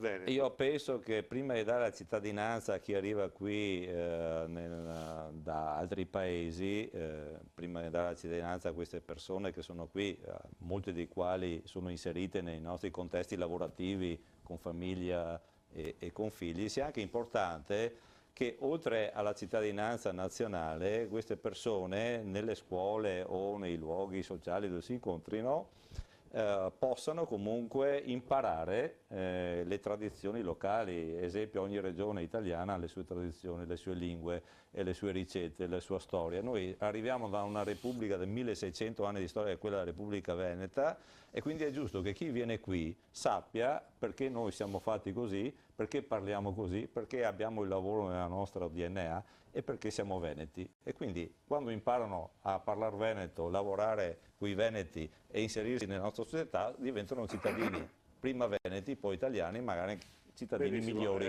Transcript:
Veneto. Io penso che prima di dare la cittadinanza a chi arriva qui da altri paesi, prima di dare la cittadinanza a queste persone che sono qui, molte dei quali sono inserite nei nostri contesti lavorativi, con famiglia e con figli, sia anche importante che oltre alla cittadinanza nazionale queste persone nelle scuole o nei luoghi sociali dove si incontrino possano comunque imparare le tradizioni locali. Esempio, ogni regione italiana ha le sue tradizioni, le sue lingue e le sue ricette, la sua storia. Noi arriviamo da una repubblica di 1600 anni di storia, che è quella della Repubblica Veneta, e quindi è giusto che chi viene qui sappia perché noi siamo fatti così, perché parliamo così, perché abbiamo il lavoro nella nostra DNA e perché siamo veneti. E quindi quando imparano a parlare veneto, lavorare con i veneti e inserirsi nella nostra società, diventano cittadini, prima veneti, poi italiani, magari cittadini Benissimo. migliori.